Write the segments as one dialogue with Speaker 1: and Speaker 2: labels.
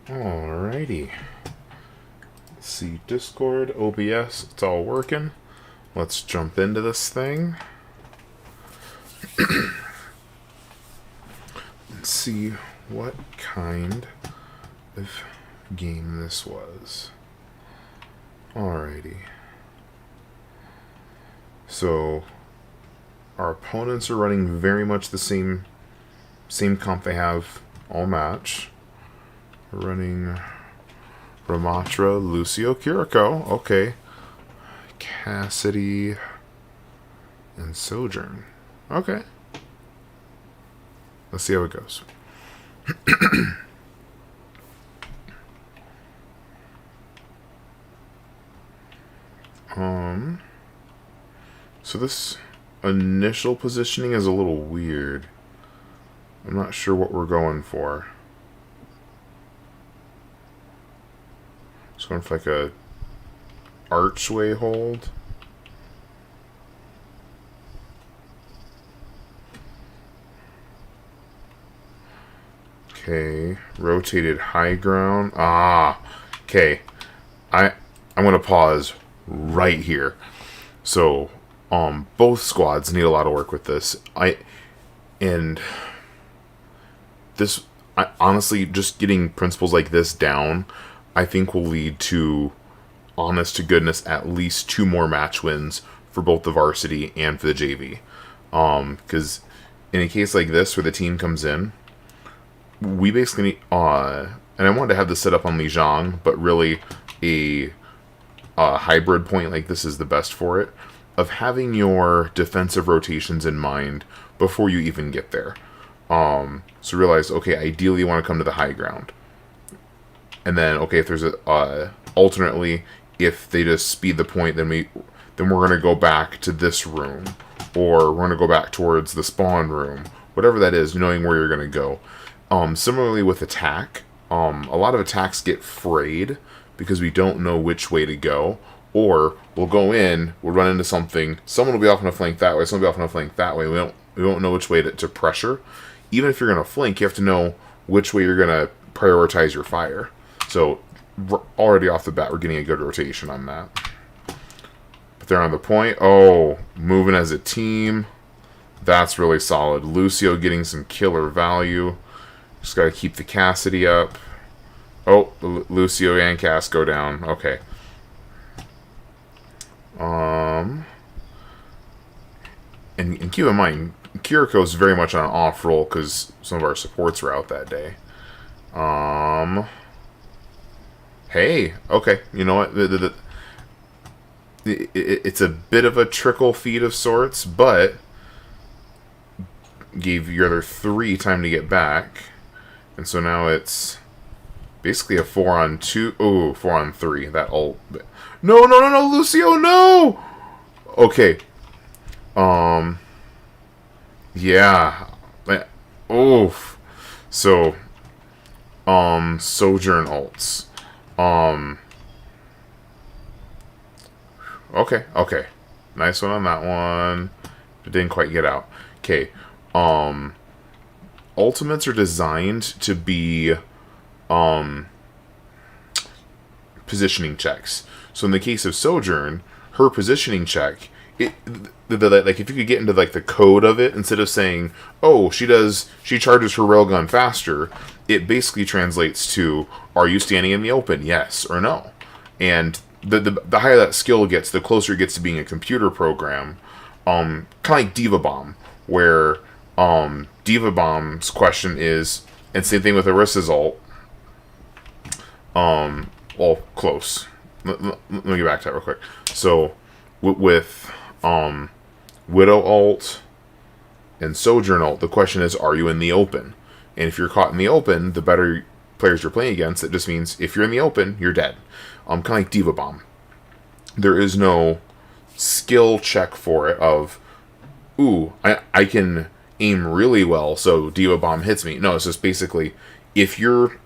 Speaker 1: Alrighty. Let's see, Discord, OBS, it's all working. Let's jump into this thing. Let's see what kind of game this was. Alrighty. So, our opponents are running very much the same comp they have all match. We're running Ramatra, Lucio, Kiriko. Okay. Cassidy and Sojourn. Okay. Let's see how it goes. So this initial positioning is a little weird. I'm not sure what we're going for. Just going for like a archway hold. Okay, rotated high ground. Okay. I'm gonna pause right here. So, both squads need a lot of work with this. Honestly, just getting principles like this down, I think will lead to, honest to goodness, at least 2 more match wins for both the varsity and for the JV. Because in a case like this where the team comes in, we basically need, and I wanted to have this set up on Lijiang, but really a hybrid point like this is the best for it, of having your defensive rotations in mind before you even get there. So realize, okay, ideally you want to come to the high ground. And then, okay, if there's alternately, if they just speed the point, then we're going to go back to this room, or we're going to go back towards the spawn room, whatever that is, knowing where you're going to go. Similarly with attack, a lot of attacks get frayed because we don't know which way to go, or we'll go in, we'll run into something, someone will be off on a flank that way, someone will be off on a flank that way, we won't know which way to pressure. Even if you're going to flank, you have to know which way you're going to prioritize your fire. So, already off the bat, we're getting a good rotation on that. But they're on the point. Oh, moving as a team. That's really solid. Lucio getting some killer value. Just got to keep the Cassidy up. Oh, Lucio and Cass go down. Okay. And keep in mind, Kiriko's very much on an off roll because some of our supports were out that day. Hey, okay. You know what? It's a bit of a trickle feed of sorts, but gave your other 3 time to get back. And so now it's basically a 4-on-2. Oh, 4-on-3. That ult. No, Lucio, no! Okay. Yeah. Oof. So, Sojourn ults. Okay. Nice one on that one. It didn't quite get out. Okay. Ultimates are designed to be, positioning checks. So in the case of Sojourn, her positioning check, like if you could get into like the code of it, instead of saying, oh, she charges her railgun faster, it basically translates to, are you standing in the open, yes or no? And the higher that skill gets, the closer it gets to being a computer program. Kind of like Diva Bomb, where Diva Bomb's question is, and same thing with Arissa's ult. Well, close. Let me get back to that real quick. So, with Widow ult and Sojourn ult, the question is, are you in the open? And if you're caught in the open, the better players you're playing against, it just means if you're in the open, you're dead. Kind of like Diva Bomb. There is no skill check for it of, ooh, I can aim really well, so Diva Bomb hits me. No, it's just basically, if you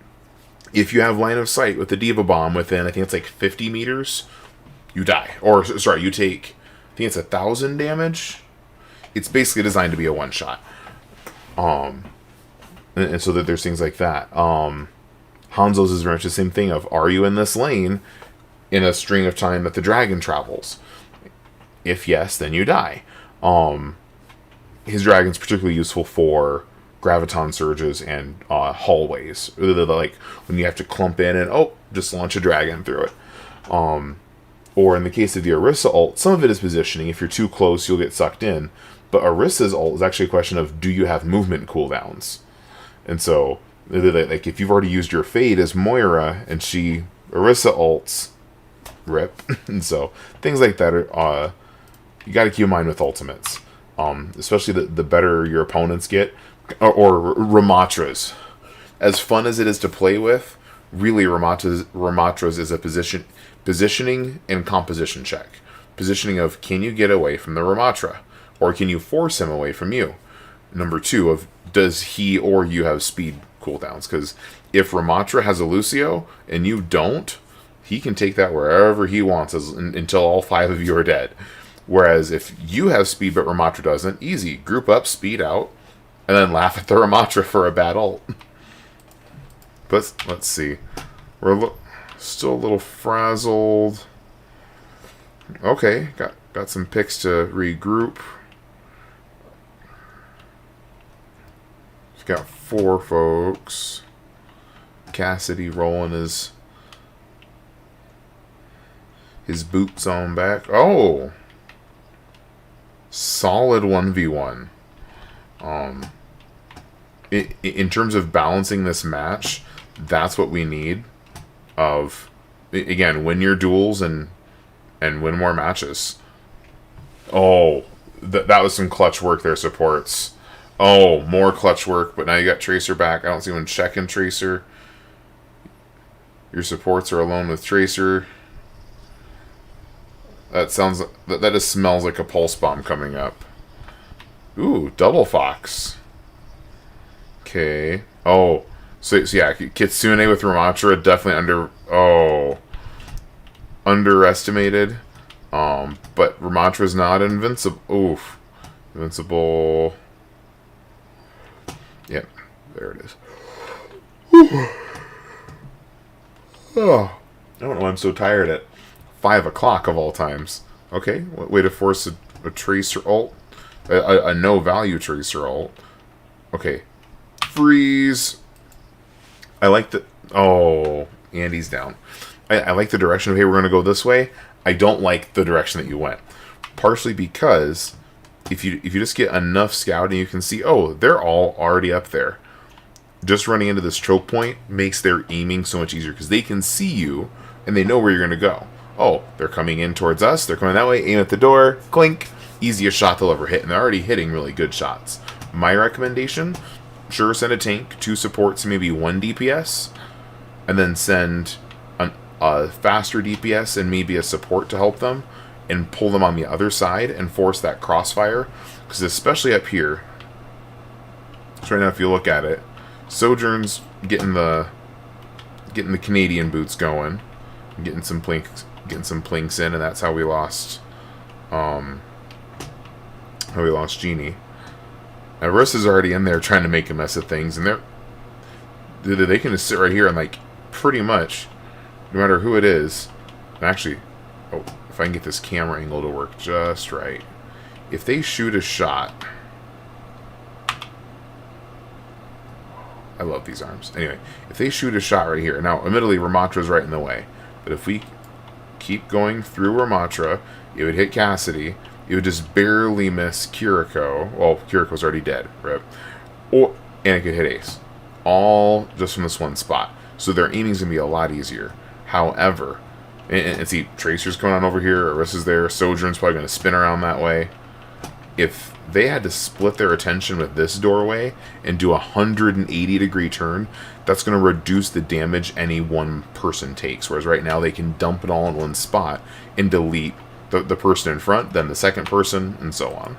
Speaker 1: have line of sight with the Diva Bomb within, I think it's like 50 meters, you die. Or, sorry, you take, I think it's 1,000 damage. It's basically designed to be a one-shot. And so that there's things like that. Hanzo's is very much the same thing of, are you in this lane in a string of time that the dragon travels? If yes, then you die. His dragon's particularly useful for graviton surges and hallways. Like when you have to clump in and, just launch a dragon through it. Or in the case of the Orisa ult, some of it is positioning. If you're too close, you'll get sucked in. But Orisa's ult is actually a question of, do you have movement cooldowns? And so, like, if you've already used your Fade as Moira, and Orisa ults, rip. And so, things like that are, you gotta keep in mind with ultimates. Especially the better your opponents get, or Ramatras. As fun as it is to play with, really Ramatras is a positioning and composition check. Positioning of, can you get away from the Ramatra? Or can you force him away from you? Number 2 of, does he or you have speed cooldowns? Because if Ramatra has a Lucio and you don't, he can take that wherever he wants until all 5 of you are dead. Whereas if you have speed but Ramatra doesn't, easy. Group up, speed out, and then laugh at the Ramatra for a bad ult. But let's see. We're still a little frazzled. Okay, got some picks to regroup. We've got 4 folks. Cassidy rolling his boots on back. Oh! Solid 1v1. In terms of balancing this match, that's what we need. Again, win your duels and win more matches. Oh, that was some clutch work there, supports. Oh, more clutch work, but now you got Tracer back. I don't see anyone checking Tracer. Your supports are alone with Tracer. That just smells like a pulse bomb coming up. Ooh, double Fox. Okay. Oh, so yeah, Kitsune with Ramatra definitely underestimated. But Ramatra's not invincible. Oof, invincible. Yep, there it is. Oh, I don't know why I'm so tired at 5 o'clock of all times. Okay, what way to force a Tracer ult? A no-value Tracer ult. Okay, freeze. I like the... Oh, Andy's down. I like the direction of, hey, we're going to go this way. I don't like the direction that you went. Partially because if you just get enough scouting, you can see, oh, they're all already up there. Just running into this choke point makes their aiming so much easier because they can see you and they know where you're going to go. Oh, they're coming in towards us. They're coming that way. Aim at the door. Clink. Easiest shot they'll ever hit. And they're already hitting really good shots. My recommendation, sure, send a tank, 2 supports, maybe 1 DPS. And then send a faster DPS and maybe a support to help them. And pull them on the other side and force that crossfire. Because especially up here, so right now if you look at it, Sojourn's getting the Canadian boots going. Getting some plinks in, and that's how we lost Genie. Now Rissa's already in there trying to make a mess of things, and they can just sit right here and, like, pretty much, no matter who it is, and actually, oh, if I can get this camera angle to work just right, if they shoot a shot, I love these arms. Anyway, if they shoot a shot right here, now admittedly Ramatra's right in the way, but if we keep going through Ramatra, it would hit Cassidy. It would just barely miss Kiriko. Well, Kiriko's already dead, right? And it could hit Ace. All just from this one spot. So their aiming's going to be a lot easier. However, and see, Tracer's coming on over here, Arissa's there, Sojourn's probably going to spin around that way. If they had to split their attention with this doorway and do a 180-degree turn, that's going to reduce the damage any one person takes. Whereas right now they can dump it all in one spot and delete the person in front, then the second person, and so on.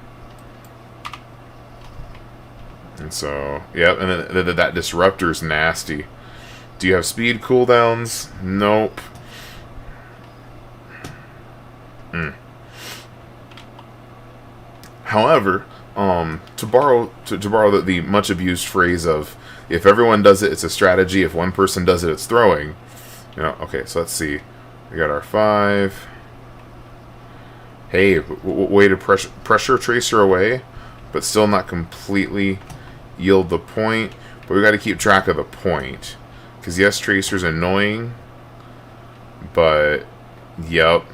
Speaker 1: And so, yeah, and then that Disruptor's nasty. Do you have speed cooldowns? Nope. However, To borrow the much abused phrase of, if everyone does it, it's a strategy. If one person does it, it's throwing. Okay, so let's see. We got our 5. Hey, way to pressure tracer away, but still not completely yield the point. But we got to keep track of the point, because yes, tracer's annoying, but yep.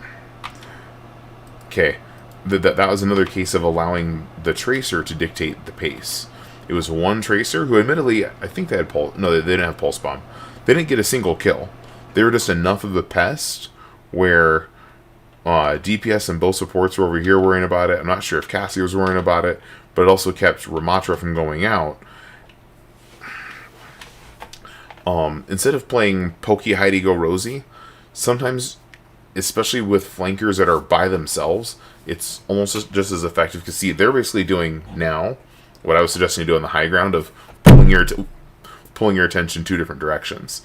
Speaker 1: Okay, that was another case of allowing the tracer to dictate the pace. It was one tracer who, admittedly, I think they had pulse. No, they didn't have pulse bomb. They didn't get a single kill. They were just enough of a pest where DPS and both supports were over here worrying about it. I'm not sure if Cassie was worrying about it, but it also kept Ramatra from going out. Instead of playing Pokey, Heidi, Go, Rosie, sometimes, especially with flankers that are by themselves, it's almost just as effective. Because, see, they're basically doing now what I was suggesting to do on the high ground of pulling your attention 2 different directions.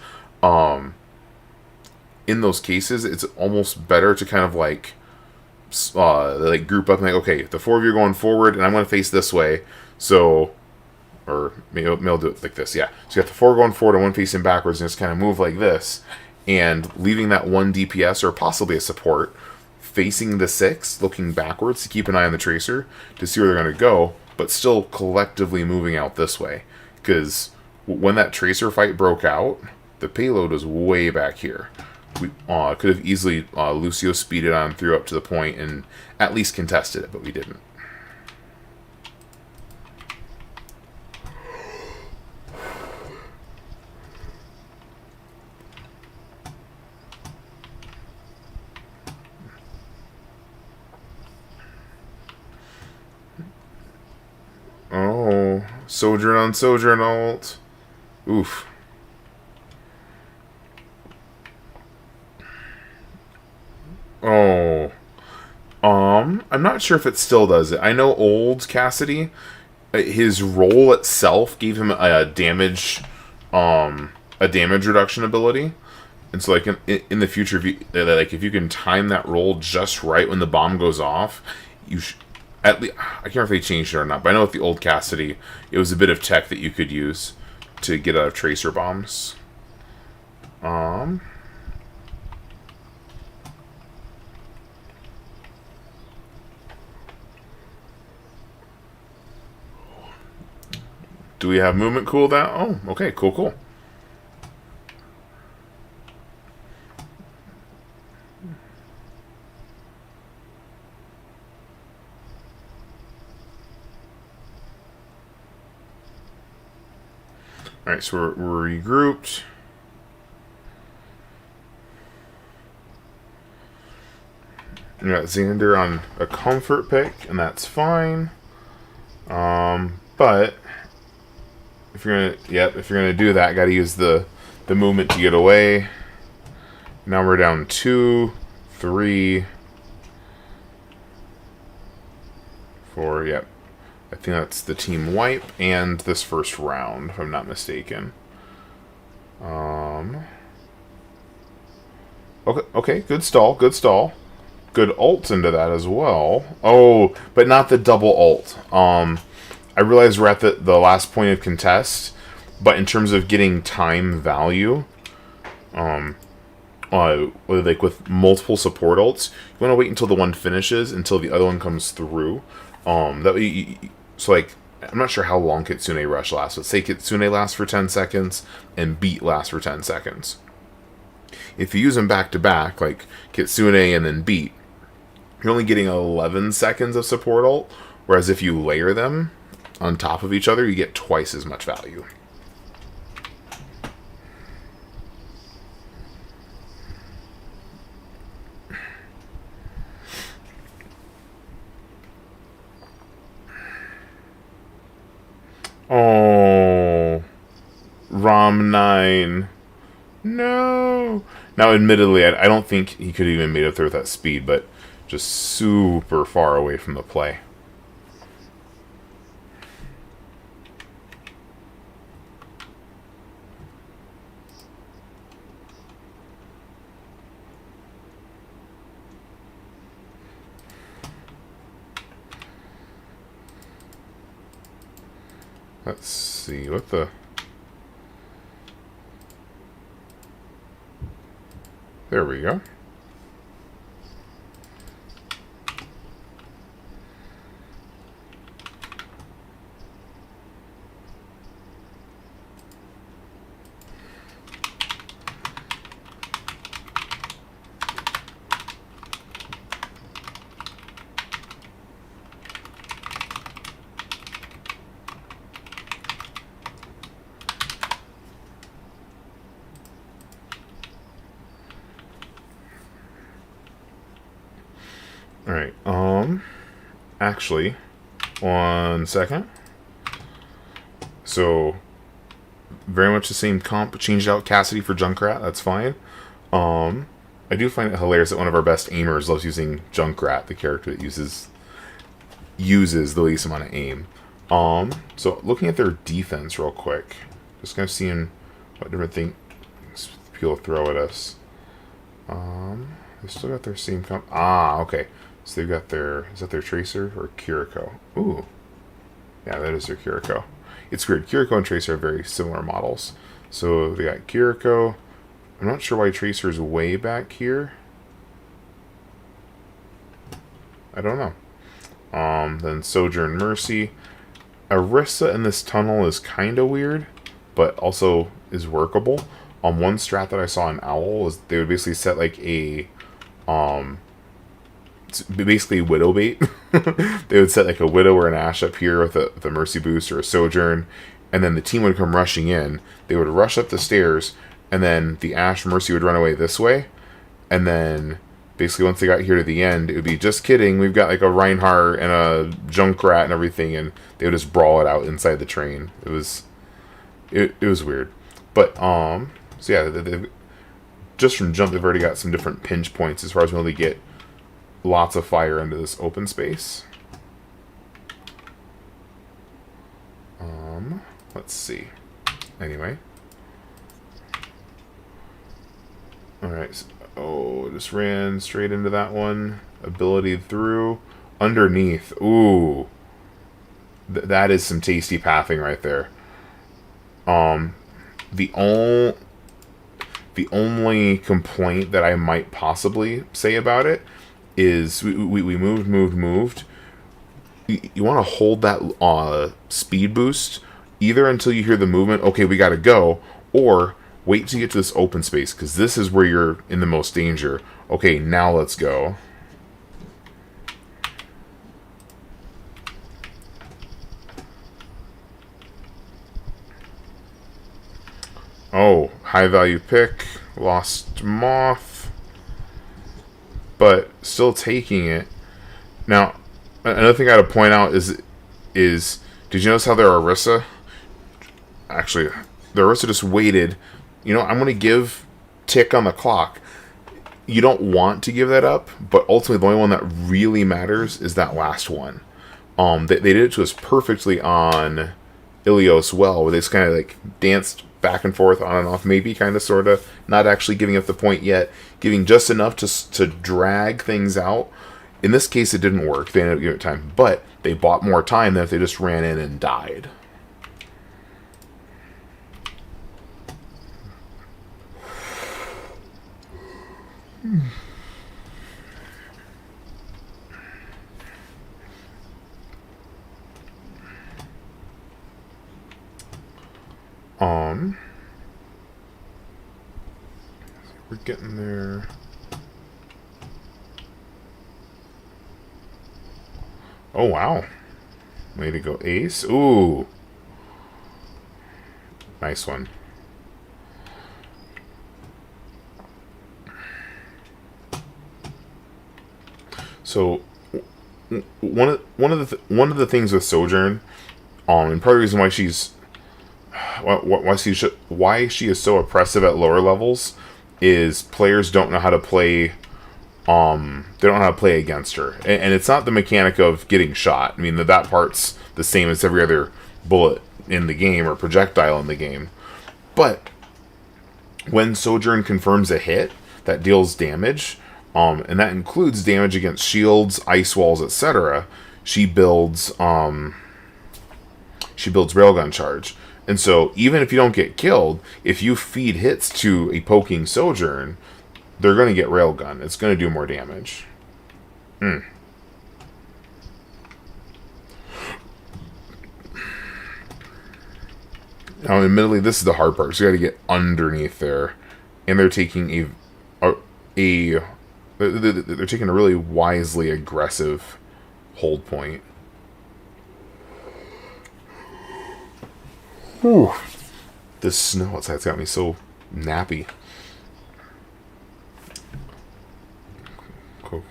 Speaker 1: In those cases, it's almost better to kind of like group up and like, okay, the 4 of you are going forward, and I'm going to face this way. So, or maybe I'll do it like this, yeah. So you got the 4 going forward and 1 facing backwards, and just kind of move like this, and leaving that 1 DPS or possibly a support facing the 6, looking backwards to keep an eye on the tracer to see where they're going to go, but still collectively moving out this way. Because when that tracer fight broke out, the payload was way back here. We could have easily Lucio speeded on through up to the point and at least contested it, but we didn't. Oh, Sojourn on Sojourn ult. Oof. Oh. I'm not sure if it still does it. I know old Cassidy, his role itself gave him a damage reduction ability. And so, like, in the future, if you can time that roll just right when the bomb goes off, you at least, I can't remember if they changed it or not, but I know with the old Cassidy, it was a bit of tech that you could use to get out of tracer bombs. Do we have movement cooldown? Oh, okay, cool. Alright, so we're regrouped. We got Xander on a comfort pick, and that's fine. But if you're gonna do that, gotta use the movement to get away. Now we're down 2, 3, 4, yep. I think that's the team wipe and this first round, if I'm not mistaken. Okay, good stall. Good ult into that as well. Oh, but not the double ult. I realize we're at the last point of contest, but in terms of getting time value, like with multiple support ults, you want to wait until the one finishes, until the other one comes through. That way, so like, I'm not sure how long Kitsune Rush lasts, but say Kitsune lasts for 10 seconds and Beat lasts for 10 seconds. If you use them back to back, like Kitsune and then Beat, you're only getting 11 seconds of support ult, whereas if you layer them on top of each other, you get twice as much value. Oh, Rom 9. No. Now, admittedly, I don't think he could have even made it through with that speed, but just super far away from the play. Let's see, what the... There we go. Alright, actually, 1 second. So, very much the same comp, changed out Cassidy for Junkrat, that's fine. I do find it hilarious that one of our best aimers loves using Junkrat, the character that uses the least amount of aim. So looking at their defense real quick, just kind of seeing what different things people throw at us. They still got their same comp. Ah, okay. So they've got their, is that their Tracer or Kiriko? Ooh. Yeah, that is their Kiriko. It's weird. Kiriko and Tracer are very similar models. So they got Kiriko. I'm not sure why Tracer is way back here. I don't know. Then Sojourn Mercy. Arissa in this tunnel is kind of weird, but also is workable. One strat that I saw in Owl is they would basically set like a, basically Widow bait. They would set like a Widow or an Ashe up here with a Mercy boost or a Sojourn, and then the team would come rushing in. They would rush up the stairs, and then the Ashe Mercy would run away this way, and then basically once they got here to the end, it would be, just kidding, we've got like a Reinhardt and a Junkrat and everything, and they would just brawl it out inside the train. It was weird. But, so yeah, just from jump, they've already got some different pinch points as far as being able to get lots of fire into this open space. Let's see. Anyway. Alright, so, oh, just ran straight into that one. Ability through. Underneath. Ooh. That is some tasty pathing right there. The only complaint that I might possibly say about it is we moved. You want to hold that speed boost either until you hear the movement, okay, we gotta go, or wait till you get to this open space, because this is where you're in the most danger. Okay, now let's go. Oh, high value pick. Lost Moth. But still taking it. Now, another thing I gotta point out is did you notice how their Orisa? Actually, the Orisa just waited. You know, I'm going to give tick on the clock. You don't want to give that up, but ultimately the only one that really matters is that last one. They did it to us perfectly on Ilios well, where they just kind of like danced back and forth, on and off, maybe, kind of, sort of, not actually giving up the point yet, giving just enough to drag things out. In this case, it didn't work. They ended up giving it time, but they bought more time than if they just ran in and died. We're getting there. Oh, wow. Way to go, Ace. Ooh. Nice one. So, one of the things with Sojourn, and part of the reason why she is so oppressive at lower levels is players don't know how to play. They don't know how to play against her, and it's not the mechanic of getting shot. I mean, that part's the same as every other bullet in the game or projectile in the game. But when Sojourn confirms a hit that deals damage, and that includes damage against shields, ice walls, etc., she builds she builds Railgun Charge. And so even if you don't get killed, if you feed hits to a poking Sojourn, they're going to get Railgun. It's going to do more damage. Now, admittedly, this is the hard part. So you got to get underneath there. And they're taking they're taking a really wisely aggressive hold point. Whew. This snow outside's got me so nappy. Cool.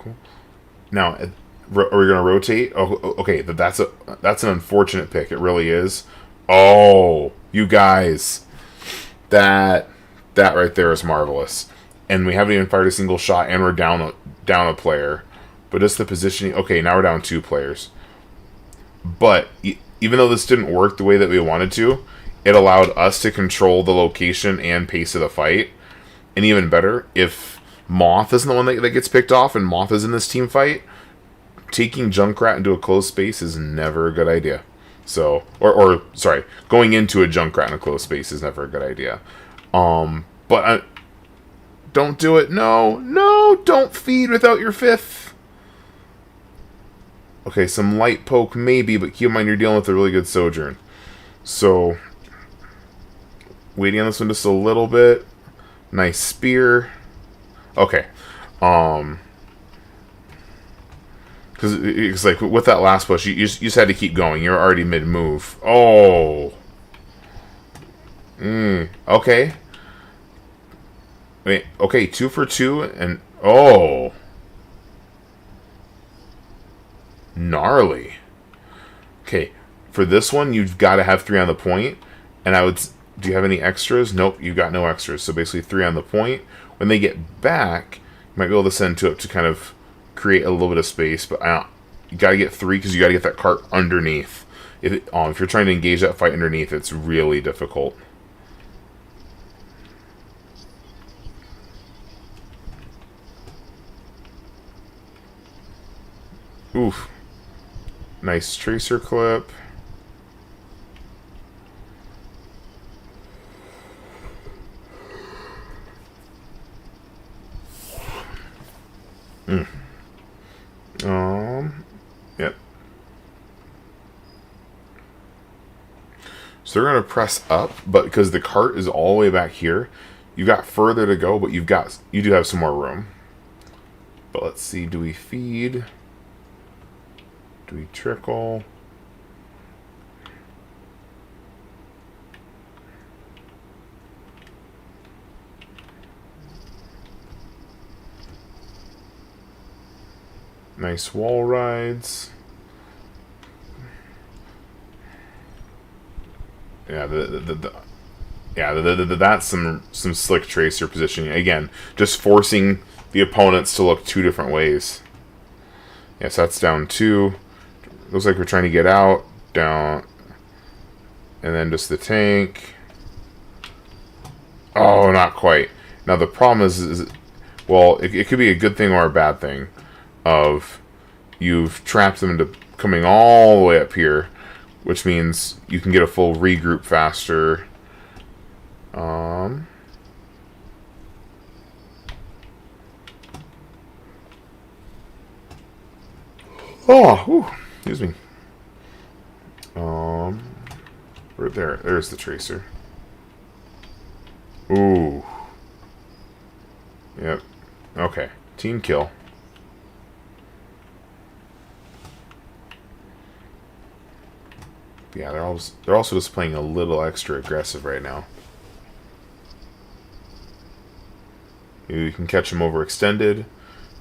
Speaker 1: Now, are we going to rotate? Oh, okay. That's an unfortunate pick. It really is. Oh, you guys, that right there is marvelous. And we haven't even fired a single shot, and we're down a player. But just the positioning. Okay, now we're down 2 players. But even though this didn't work the way that we wanted to, it allowed us to control the location and pace of the fight. And even better, if Moth isn't the one that gets picked off, and Moth is in this team fight, taking Junkrat into a closed space is never a good idea. So, sorry, going into a Junkrat in a closed space is never a good idea. But don't do it. No, don't feed without your 5th. Okay, some light poke maybe, but keep in mind you're dealing with a really good Sojourn. So, waiting on this one just a little bit. Nice spear. Okay. Because it's like with that last push, you just had to keep going. You're already mid-move. Oh. Okay. Wait, okay, 2 for 2, and oh. Gnarly. Okay, for this one, you've got to have 3 on the point, and do you have any extras? Nope, you got no extras, so basically 3 on the point. When they get back, you might be able to send 2 up to kind of create a little bit of space, but you got to get 3 because you got to get that cart underneath. If you're trying to engage that fight underneath, it's really difficult. Oof. Nice tracer clip. Yep. So they're going to press up, but because the cart is all the way back here, you've got further to go, but you do have some more room. But let's see, do we feed? Do we trickle? Nice wall rides. Yeah, that's some slick tracer positioning. Again, just forcing the opponents to look 2 different ways. Yes, that's down 2. Looks like we're trying to get out. Down. And then just the tank. Oh, not quite. Now the problem is well, it could be a good thing or a bad thing. Of you've trapped them into coming all the way up here, which means you can get a full regroup faster. Excuse me. Right there. There's the tracer. Ooh. Yep. Okay. Team kill. Yeah, they're also just playing a little extra aggressive right now. You can catch them overextended.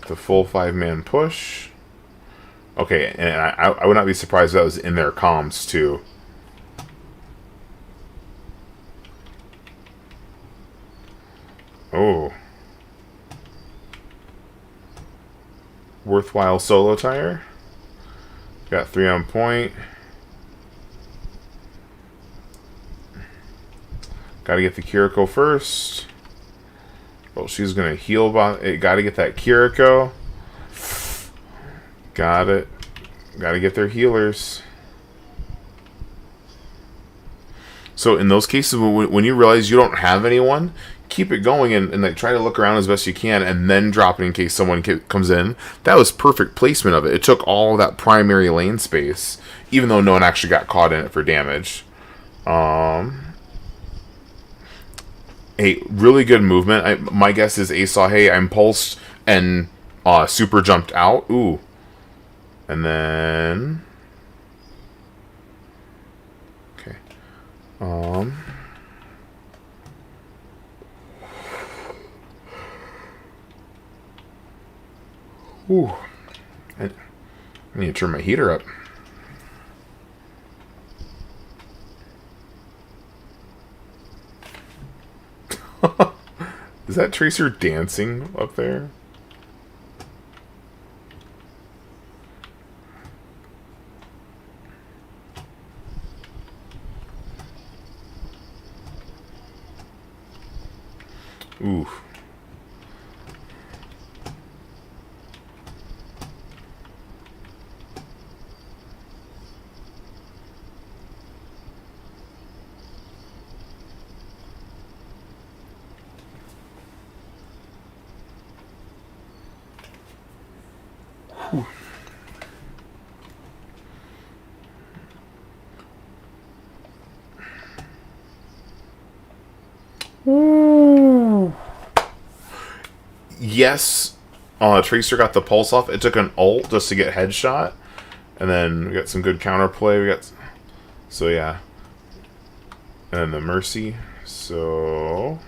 Speaker 1: The full 5-man push. Okay, and I would not be surprised if that was in their comms too. Oh. Worthwhile solo tire. Got 3 on point. Gotta get the Kiriko first. Well, she's gonna heal. Gotta get that Kiriko. Got it. Gotta get their healers. So in those cases, when you realize you don't have anyone, keep it going and like try to look around as best you can, and then drop it in case someone comes in. That was perfect placement of it. It took all of that primary lane space, even though no one actually got caught in it for damage. Hey, really good movement. My guess is Ace saw, hey, I'm pulsed, and super jumped out. Ooh. And then... Okay. Ooh. I need to turn my heater up. Is that Tracer dancing up there? Ooh. Ooh. Yes, Tracer got the pulse off. It took an ult just to get headshot, and then we got some good counterplay. So yeah, and then the Mercy. So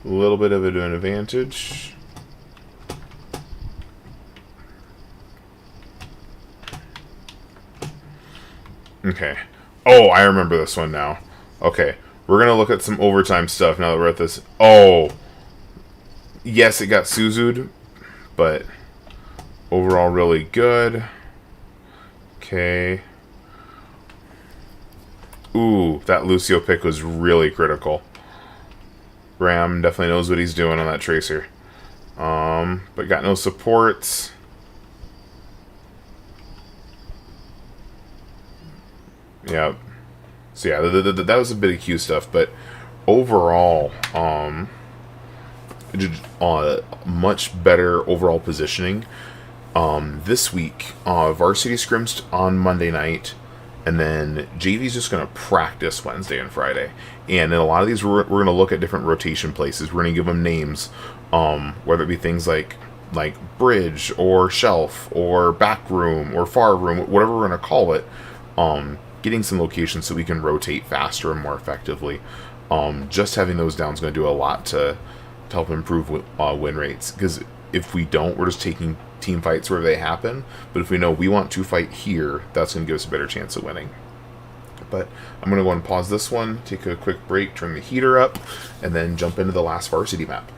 Speaker 1: a little bit of an advantage. Okay. Oh, I remember this one now. Okay. We're going to look at some overtime stuff now that we're at this. Oh. Yes, it got Suzu'd, but overall really good. Okay. Ooh, that Lucio pick was really critical. Ram definitely knows what he's doing on that Tracer. But got no supports. Yep. So yeah, that was a bit of Q stuff, but overall, much better overall positioning. This week, Varsity scrims on Monday night, and then JV's just going to practice Wednesday and Friday. And in a lot of these, we're going to look at different rotation places. We're going to give them names, whether it be things like bridge or shelf or back room or far room, whatever we're going to call it. Getting some locations so we can rotate faster and more effectively. Just having those down is going to do a lot to help improve win rates. Because if we don't, we're just taking team fights wherever they happen. But if we know we want to fight here, that's going to give us a better chance of winning. But I'm going to go and pause this one, take a quick break, turn the heater up, and then jump into the last Varsity map.